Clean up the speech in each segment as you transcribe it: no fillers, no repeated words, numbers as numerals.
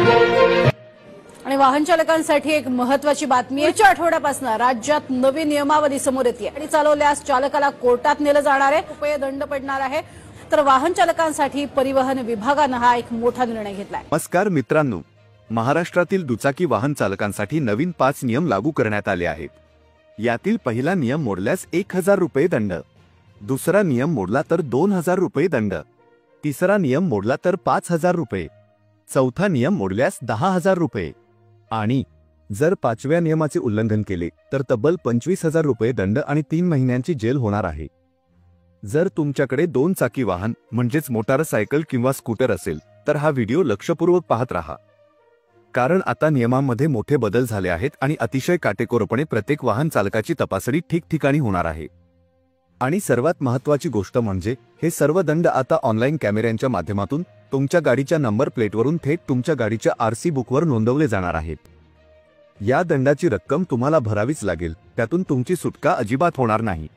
आणि वाहन चालकांसाठी एक महत्त्वाची बातमी आहे। पुढच्या आठवड्यापासून राज्यात नवी नियमावली समोर येते। गाडी चालवल्यास चालकाला कोर्टात नेलं जाणार आहे, रुपये दंड पडणार आहे। तर वाहन चालकांसाठी परिवहन विभागानं हा एक मोठा निर्णय घेतलाय। नमस्कार मित्रांनो, महाराष्ट्रातील दुचाकी वाहन चालकांसाठी नवीन 5 नियम लागू करण्यात आले आहेत। यातील पहिला नियम मोडल्यास 1000 रुपये दंड, दुसरा नियम मोडला तर 2000 रुपये दंड, तिसरा नियम मोडला तर 5000 रुपये, चौथा नियम मोडल्यास 10000 रुपये आणि जर 5व्या नियमाचे उल्लंघन केले तर तब्बल 25000 रुपये दंड आणि 3 महिन्यांची जेल होणार आहे। जर तुमच्याकडे 2 चाकी वाहन म्हणजेच मोटारसायकल किंवा स्कूटर असेल तर हा व्हिडिओ लक्षपूर्वक पाहत राहा, कारण आता नियमांमध्ये मोठे बदल झाले आहेत आणि अतिशय काटेकोरपणे प्रत्येक वाहन चालकाची तपासणी ठिकठिकाणी होणार आहे। आणि सर्वात महत्त्वाची गोष्ट म्हणजे हे सर्व दंड आता ऑनलाईन कॅमेऱ्यांच्या माध्यमातून तुमच्या गाडीच्या नंबर प्लेटवरून थेट तुमच्या गाडीच्या आरसी बुकवर नोंदवले जाणार आहेत। या दंडाची रक्कम तुम्हाला भरावीच लागेल, त्यातून तुमची सुटका अजिबात होणार नाही।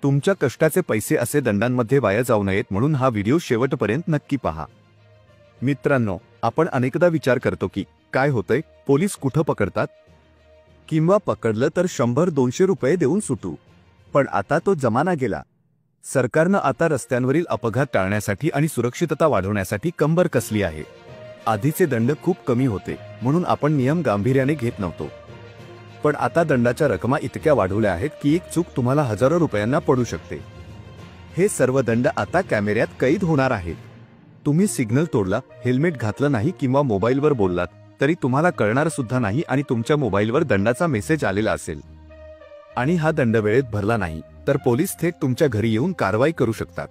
तुमच्या कष्टाचे पैसे असे दंडांमध्ये वाया जाऊ नयेत म्हणून हा व्हिडिओ शेवटपर्यंत नक्की पहा। मित्रांनो, आपण अनेकदा विचार करतो की काय होतंय, पोलीस कुठं पकडतात किंवा पकडलं तर 100-200 रुपये देऊन सुटू। पण आता तो जमाना गेला। सरकारनं आता रस्त्यांवरील अपघात टाळण्यासाठी आणि सुरक्षितता वाढवण्यासाठी कंबर कसली आहे। आधीचे दंड खूप कमी होते म्हणून आपण नियम गांभीर्याने घेत नव्हतो, पण आता दंडाच्या रकमा इतक्या वाढवल्या आहेत की एक चूक तुम्हाला हजारो रुपयांना पडू शकते। हे सर्व दंड आता कॅमेऱ्यात कैद होणार आहेत। तुम्ही सिग्नल तोडला, हेल्मेट घातलं नाही किंवा मोबाईलवर बोललात तरी तुम्हाला कळणार सुद्धा नाही आणि तुमच्या मोबाईलवर दंडाचा मेसेज आलेला असेल। आणि हा दंड वेळेत भरला नाही तर पोलीस थेट तुमच्या घरी येऊन कारवाई करू शकतात।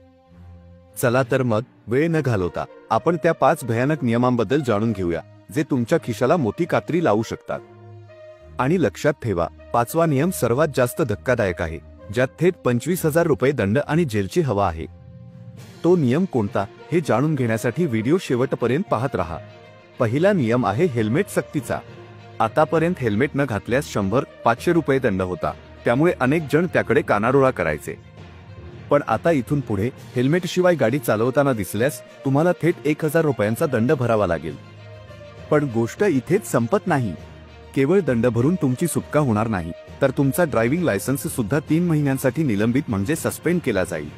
चला तर मग वेळ न घालवता आपण त्या 5 भयानक नियमांबद्दल जाणून घेऊया जे तुमच्या खिशाला मोठी कात्री लावू शकतात। आणि लक्षात ठेवा, 5वा नियम सर्वात जास्त धक्कादायक आहे, ज्यात थेट 25000 रुपये दंड आणि जेलची हवा आहे। तो नियम कोणता हे जाणून घेण्यासाठी व्हिडिओ शेवटपर्यंत पाहत राहा। पहिला नियम आहे हेल्मेट सक्तीचा। आतापर्यंत हेल्मेट न घातल्यास 100-500 रुपये दंड होता, त्यामुळे अनेक जण त्याकडे कानाडोळा करायचे। पण आता इथून पुढे हेल्मेट शिवाय गाडी चालवताना दिसल्यास तुम्हाला थेट 1000 रुपयांचा दंड भरावा लागेल। पण गोष्ट इथेच संपत नाही। केवळ दंड भरून तुमची सुटका होणार नाही, तर तुमचा ड्रायव्हिंग लायसन्स सुद्धा 3 महिन्यांसाठी निलंबित म्हणजे सस्पेंड केला जाईल।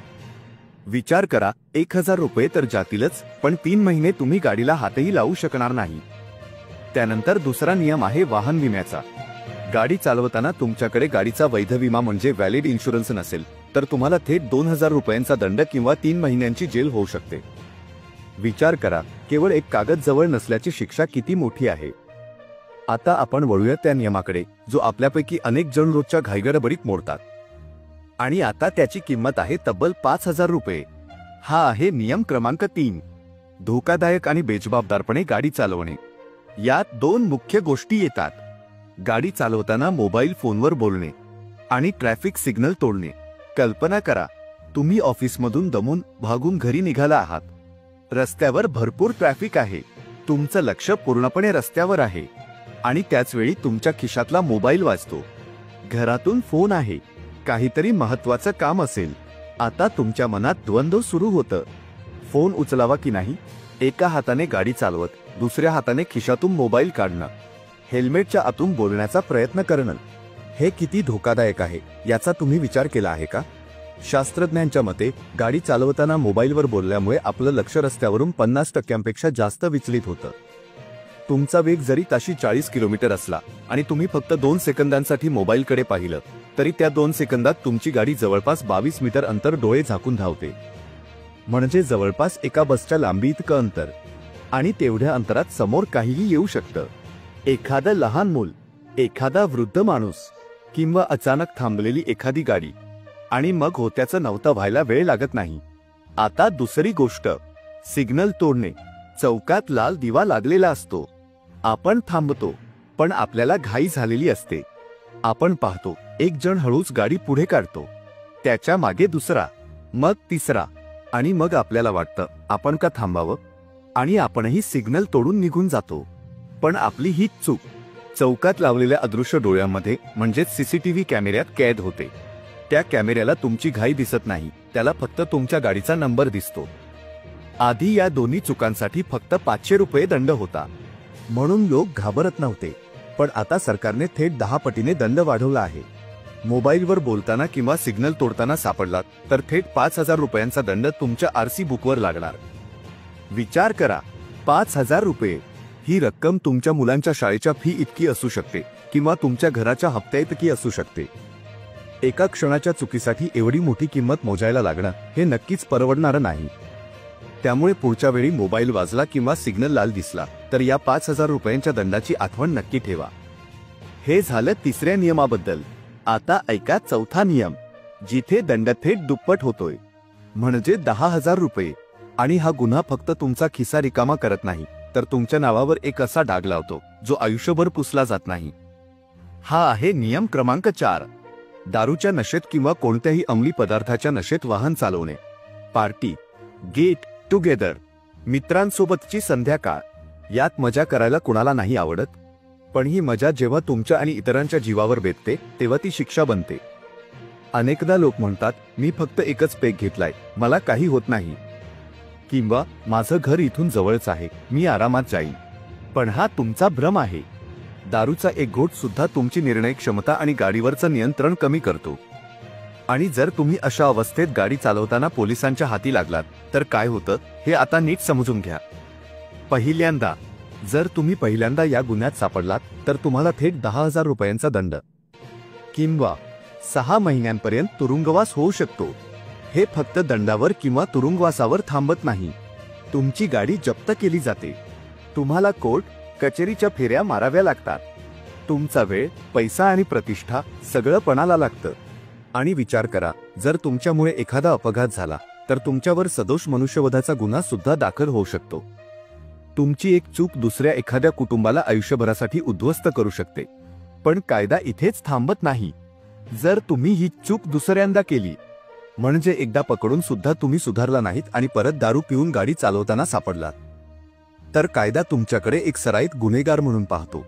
विचार करा, 1000 रुपये तर जातीलच, पण 3 महिने तुम्ही गाडीला हातही लावू शकणार नाही। त्यानंतर दुसरा नियम आहे वाहन विम्याचा। गाडी चालवताना तुमच्याकडे गाडीचा वैध विमा म्हणजे व्हॅलिड इन्शुरन्स नसेल तर तुम्हाला थेट 2000 रुपयांचा दंड किंवा 3 महिन्यांची जेल होऊ शकते। विचार करा, केवळ एक कागद जवळ नसल्याची शिक्षा किती मोठी आहे। आता आपण वळूया त्या नियमाकडे जो आपल्यापैकी अनेक जण रोजच्या घाईगडबडीत मोडतात, आणि आता त्याची किंमत आहे तब्बल 5000 रुपये। हा आहे नियम क्रमांक 3, धोकादायक आणि बेजबाबदारपणे गाडी चालवणे। यात 2 मुख्य गोष्टी येतात, गाडी चालवताना मोबाईल फोनवर बोलणे आणि ट्रॅफिक सिग्नल तोडणे। कल्पना करा, तुम्ही ऑफिसमधून दमून भागून घरी निघाला आहात, रस्त्यावर भरपूर ट्रॅफिक आहे, तुमचं लक्ष पूर्णपणे रस्त्यावर आहे आणि त्याच वेळी तुमच्या खिशातला मोबाईल वाजतो, घरातून फोन आहे, काहीतरी महत्त्वाचं काम असेल। आता तुमच्या मनात द्वंद्व सुरू होतं, फोन उचलावा की नाही। एका हाताने गाडी चालवत दुसऱ्या हाताने खिशातून मोबाईल काढणं, हेल्मेटच्या आतून बोलण्याचा प्रयत्न करणं, हे किती धोकादायक आहे याचा तुम्ही विचार केला आहे का? शास्त्रज्ञांच्या मते गाडी चालवताना मोबाईलवर बोलल्यामुळे आपलं लक्ष रस्त्यावरून 50% जास्त विचलित होतं। तुमचा वेग जरी ताशी 40 किलोमीटर असला आणि तुम्ही फक्त 2 सेकंदांसाठी मोबाईलकडे पाहिलं तरी त्या 2 सेकंदात तुमची गाडी जवळपास 22 मीटर अंतर डोळे झाकून धावते, म्हणजे जवळपास एका बसच्या लांबी इतकं अंतर। आणि तेवढ्या अंतरात समोर काहीही येऊ शकतं, एखादं लहान मूल, एखादा वृद्ध माणूस किंवा अचानक थांबलेली एखादी गाडी, आणि मग होत्याचं नव्हतं व्हायला वेळ लागत नाही। आता दुसरी गोष्ट, सिग्नल तोडणे। चौकात लाल दिवा लागलेला असतो, आपण थांबतो, पण आपल्याला घाई झालेली असते। आपण पाहतो एक जण हळूच गाडी पुढे काढतो, त्याच्या मागे दुसरा, मग तिसरा, आणि मग आपल्याला वाटतं आपण का थांबावं, आणि आपणही सिग्नल तोडून निघून जातो। पण आपली ही चूक चौकात लावलेल्या अदृश्य डोळ्यांमध्ये म्हणजेच सीसीटीव्ही कॅमेऱ्यात कैद होते। त्या कॅमेऱ्याला तुमची घाई दिसत नाही, त्याला फक्त तुमच्या गाडीचा नंबर दिसतो। आधी या दोन्ही चुकांसाठी फक्त 500 रुपये दंड होता, म्हणून लोक घाबरत नव्हते. पण आता सरकारने थेट 10 पटीने दंड वाढवला आहे. मोबाईलवर बोलताना किंवा सिग्नल तोडताना सापडलात तर थेट 5,000 रुपयांचा दंड तुमच्या आरसी बुकवर लागणार. विचार करा, 5,000 रुपये ही रक्कम तुमच्या मुलांच्या शाळेच्या फी इतकी असू शकते किंवा तुमच्या घराच्या हप्त्या इतकी असू शकते. एका क्षणाच्या चुकीसाठी एवढी मोठी किंमत मोजायला लागणं हे नक्कीच परवडणारं नाही. त्यामुळे पुढच्या वेळी मोबाईल वाजला किंवा सिग्नल लाल दिसला तर या 5,000 रुपयांच्या दंडाची आठवण नक्की ठेवा. हे झालं तिसऱ्या नियमाबद्दल. आता ऐका चौथा नियम, जिथे दंड थेट दुप्पट होतोय, म्हणजे 10,000 रुपये. आणि हा गुन्हा फक्त तुमचा खिसा रिकामा करत नाही, तर तुमच्या नावावर एक असा डाग लावतो जो आयुष्यभर पुसला जात नाही. हा आहे नियम क्रमांक 4. दारूच्या नशेत किंवा कोणत्याही अंमली पदार्थाच्या नशेत वाहन चालवणे. पार्टी, गेट टुगेदर, मित्रांसोबतची संध्याकाळ, यात मजा करायला कुणाला नाही आवडत. पण ही मजा जेव्हा तुमच्या आणि इतरांच्या जीवावर बेतते तेव्हा ती शिक्षा बनते. अनेकदा लोक म्हणतात, मी फक्त एकच पेग घेतलाय, मला काही होत नाही, किंवा माझं घर इथून जवळच आहे, मी आरामात जाईन. पण हा तुमचा भ्रम आहे. दारूचा एक घोट सुद्धा तुमची निर्णय क्षमता आणि गाडीवरचं नियंत्रण कमी करतो. आणि जर तुम्ही अशा अवस्थेत गाडी चालवताना पोलिसांच्या हाती लागलात तर काय होतं हे आता नीट समजून घ्या. जर तुम्ही पहिल्यांदा या गुन्ह्यात सापडलात तर तुम्हाला थेट 10,000 रुपयांचा दंड किंवा 6 महिन्यांपर्यंत तुरुंगवास होऊ शकतो. हे फक्त दंडावर किंवा तुरुंगवासावर थांबत नाही. तुमची गाडी जप्त केली जाते. तुम्हाला कोर्ट कचेरीच्या फेऱ्या माराव्या लागतात. तुमचा वेळ, पैसा आणि प्रतिष्ठा सगळं पणाला लागतं. आणि विचार करा, जर तुमच्यामुळे एखादा अपघात झाला तर तुमच्यावर सदोष मनुष्यवधाचा गुन्हा सुद्धा दाखल होऊ शकतो. तुमची एक चूक दुसऱ्या एखाद्या कुटुंबाला आयुष्यभरासाठी उद्ध्वस्त करू शकते. पण कायदा इथेच थांबत नाही. जर तुम्ही ही चूक दुसऱ्यांदा केली, म्हणजे एकदा पकडून सुद्धा तुम्ही सुधारला नाहीत आणि परत दारू पिऊन गाडी चालवताना सापडलात, तर कायदा तुमच्याकडे एक सराईत गुन्हेगार म्हणून पाहतो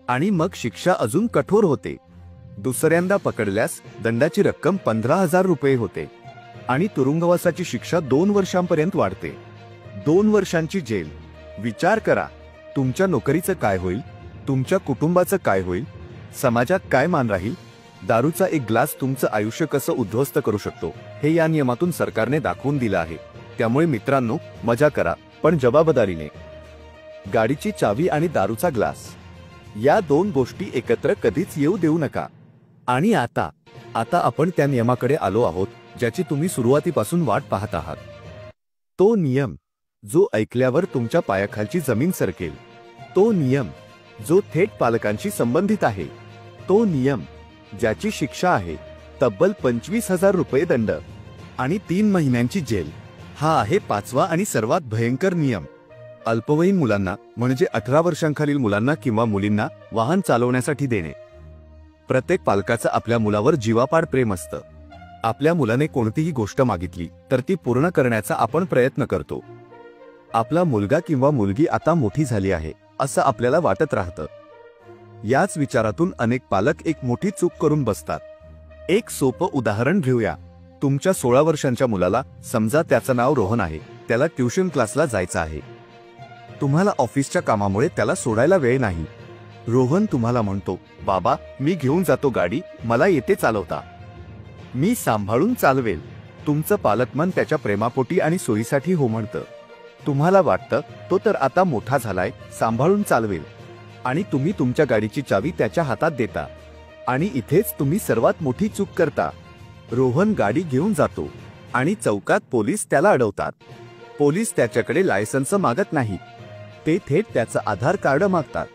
आणि मग शिक्षा अजून कठोर होते. दुसऱ्यांदा पकडल्यास दंडाची रक्कम 15,000 रुपये होते आणि तुरुंगवासाची शिक्षा 2 वर्षांपर्यंत वाढते. 2 वर्षांची जेल. विचार करा, तुमच्या नोकरीचं काय होईल, तुमच्या कुटुंबाचं काय होईल, समाजात काय मान राहील. दारूचा एक ग्लास तुमचं आयुष्य कसं उद्ध्वस्त करू शकतो हे या नियमातून सरकारने दाखवून दिलं आहे. त्यामुळे मित्रांनो, मजा करा पण जबाबदारीने. गाडीची चावी आणि दारूचा ग्लास या 2 गोष्टी एकत्र कधीच येऊ देऊ नका. आणि आता आपण त्या नियमाकडे आलो आहोत ज्याची तुम्ही सुरुवातीपासून वाट पाहत आहात. तो नियम जो ऐकल्यावर तुमच्या पायाखालची जमीन सरकेल. तो नियम जो थेट पालकांशी संबंधित आहे. तो नियम ज्याची शिक्षा आहे तब्बल 25,000 रुपये दंड आणि 3 महिन्यांची जेल. हा आहे 5वा आणि सर्वात भयंकर नियम. अल्पवयीन मुलांना, म्हणजे 18 वर्षांखालील मुलांना किंवा मुलींना वाहन चालवण्यासाठी देणे. प्रत्येक पालकाचं आपल्या मुलावर जीवापाड प्रेम असतं. आपल्या मुलाने कोणतीही गोष्ट मागितली तर ती पूर्ण करण्याचा आपण प्रयत्न करतो. आपला मुलगा किंवा मुलगी आता मोठी झाली आहे असं आपल्याला वाटत राहतं. याच विचारातून अनेक पालक एक मोठी चूक करून बसतात. एक सोपं उदाहरण घेऊया. तुमच्या 16 वर्षांच्या मुलाला, समजा त्याचं नाव रोहन आहे, त्याला ट्युशन क्लासला जायचं आहे. तुम्हाला ऑफिसच्या कामामुळे त्याला सोडायला वेळ नाही. रोहन तुम्हाला म्हणतो, बाबा मी घेऊन जातो गाडी, मला येते चालवता, मी सांभाळून चालवेल. तुमचं पालकमन त्याच्या प्रेमापोटी आणि सोयीसाठी हो म्हणतं. तुम्हाला वाटतं तो तर आता मोठा झालाय, सांभाळून चालवेल, आणि तुम्ही तुमच्या गाडीची चावी त्याच्या हातात देता. आणि इथेच तुम्ही सर्वात मोठी चूक करता. रोहन गाडी घेऊन जातो आणि चौकात पोलीस त्याला अडवतात. पोलीस त्याच्याकडे लायसन्स मागत नाही, ते थेट त्याचं आधार कार्ड मागतात,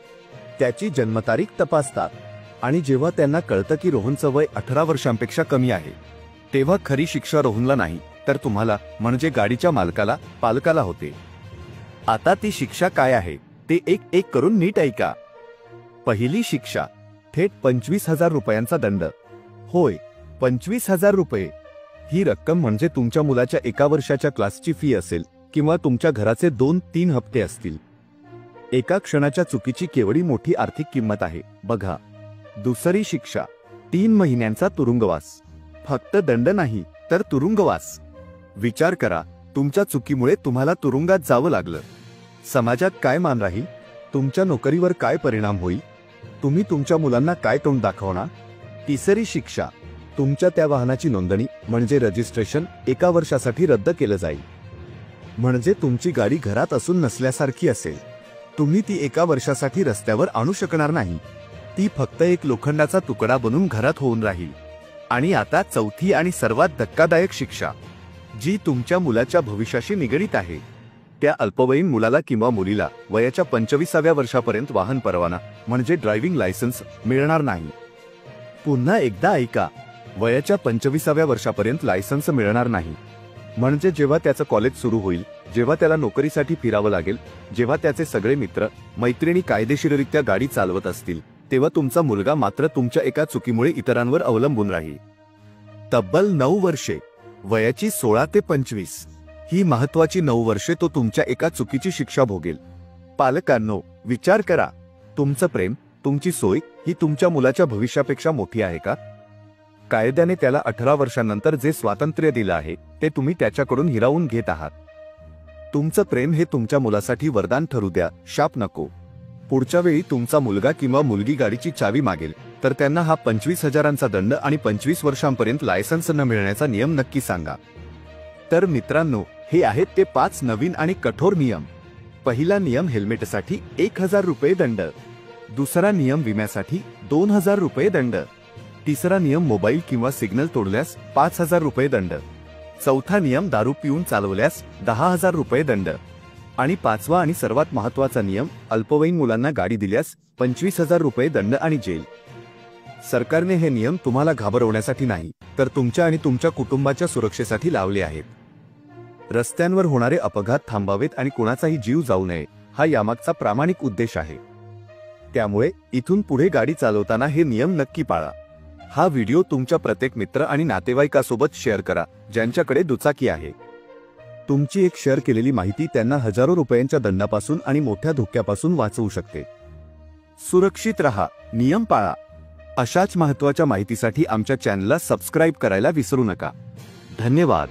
त्याची जन्मतारीख तपासतात. आणि जेव्हा त्यांना कळतं की रोहनचं वय 18 वर्षांपेक्षा कमी आहे, तेव्हा खरी शिक्षा रोहनला नाही तर तुम्हाला, म्हणजे गाडीच्या मालकाला, पालकाला होते. आता ती शिक्षा काय आहे ते एक एक करून नीट ऐका. पहिली शिक्षा, थेट 25,000 रुपयांचा दंड. होय, 25,000 रुपये ही रक्कम म्हणजे तुमच्या मुलाच्या 1 वर्षाच्या क्लासची फी असेल किंवा तुमच्या घराचे 2-3 हप्ते असतील. एका क्षणाच्या चुकीची केवढी मोठी आर्थिक किंमत आहे बघा. दुसरी शिक्षा, 3 महिन्यांचा तुरुंगवास. फक्त दंड नाही तर तुरुंगवास. विचार करा, तुमच्या चुकीमुळे तुम्हाला तुरुंगात जावं लागलं. समाजात काय मान राहील, तुमच्या नोकरीवर काय परिणाम होईल? तुम्ही तुमच्या मुलांना काय तोंड दाखवणार? तिसरी शिक्षा, तुमच्या त्या वाहनाची नोंदणी म्हणजे रजिस्ट्रेशन 1 वर्षासाठी रद्द केलं जाईल. म्हणजे तुमची गाडी घरात असून नसल्यासारखी असेल. तुम्ही ती 1 वर्षासाठी रस्त्यावर आणू शकणार नाही. ती फक्त एक लोखंडाचा तुकडा बनून घरात होऊन राहील. आणि आता चौथी आणि सर्वात धक्कादायक शिक्षा, जी तुमच्या मुलाच्या भविष्याशी निगडीत आहे. त्या अल्पवयीन मुलाला किंवा मुलीला वयाच्या 25व्या वर्षापर्यंत वाहन परवाना म्हणजे ड्रायव्हिंग लायसन्स मिळणार नाही. पुन्हा एकदा ऐका, वयाच्या 25व्या वर्षापर्यंत लायसन्स मिळणार नाही. म्हणजे जेव्हा त्याचं कॉलेज सुरू होईल, जेव्हा त्याला नोकरीसाठी फिरावं लागेल, जेव्हा त्याचे सगळे मित्र मैत्रिणी कायदेशीररित्या गाडी चालवत असतील, तेव्हा तुमचा मुलगा मात्र तुमच्या एका चुकीमुळे इतरांवर अवलंबून राहील. तब्बल 9 वर्षे, वयाची 16 ते 25 ही महत्वाची 9 वर्षे तो तुमच्या एका चुकीची शिक्षा भोगेल. पालकांनो, विचार करा, तुमचं प्रेम, तुमची सोय ही तुमच्या मुलाच्या भविष्यापेक्षा मोठी आहे का? कायद्याने त्याला 18 वर्षांनंतर जे स्वातंत्र्य दिलं आहे ते तुम्ही त्याच्याकडून हिरावून घेत आहात. तुमचं प्रेम हे तुमच्या मुलासाठी वरदान ठरू द्या, शाप नको. पुढच्या वेळी तुमचा मुलगा किंवा मुलगी गाडीची चावी मागेल तर त्यांना हा 25,000चा दंड आणि 25 वर्षांपर्यंत लायसन्स न मिळण्याचा नियम नक्की सांगा. तर मित्रांनो, हे आहेत ते 5 नवीन आणि कठोर नियम. पहिला नियम हेल्मेटसाठी 1,000 रुपये दंड. दुसरा नियम विम्यासाठी 2,000 रुपये दंड. तिसरा नियम मोबाईल किंवा सिग्नल तोडल्यास 5,000 रुपये दंड. चौथा नियम दारू पिऊन चालवल्यास 10,000 रुपये दंड. आणि 5वा आणि सर्वात महत्त्वाचा नियम, अल्पवयीन मुलांना गाडी दिल्यास 25,000 रुपये दंड आणि जेल. सरकारने हे नियम तुम्हाला घाबरवण्यासाठी नाही, तर तुमच्या आणि तुमच्या कुटुंबाच्या सुरक्षेसाठी लावले आहेत. रस्त्यांवर होणारे अपघात थांबावेत आणि कोणाचाही जीव जाऊ नये, हा यामागचा प्रामाणिक उद्देश आहे. त्यामुळे इथून पुढे गाडी चालवताना हे नियम नक्की पाळा. हा व्हिडिओ तुमच्या प्रत्येक मित्र आणि नातेवाईकासोबत शेअर करा ज्यांच्याकडे दुचाकी आहे. तुमची एक शेअर केलेली माहिती त्यांना हजारो रुपयांच्या दंडापासून आणि मोठ्या धोक्यापासून वाचवू शकते. सुरक्षित रहा, नियम पाळा. अशाच महत्त्वाच्या माहितीसाठी आमच्या चॅनलला सबस्क्राईब करायला विसरू नका. धन्यवाद.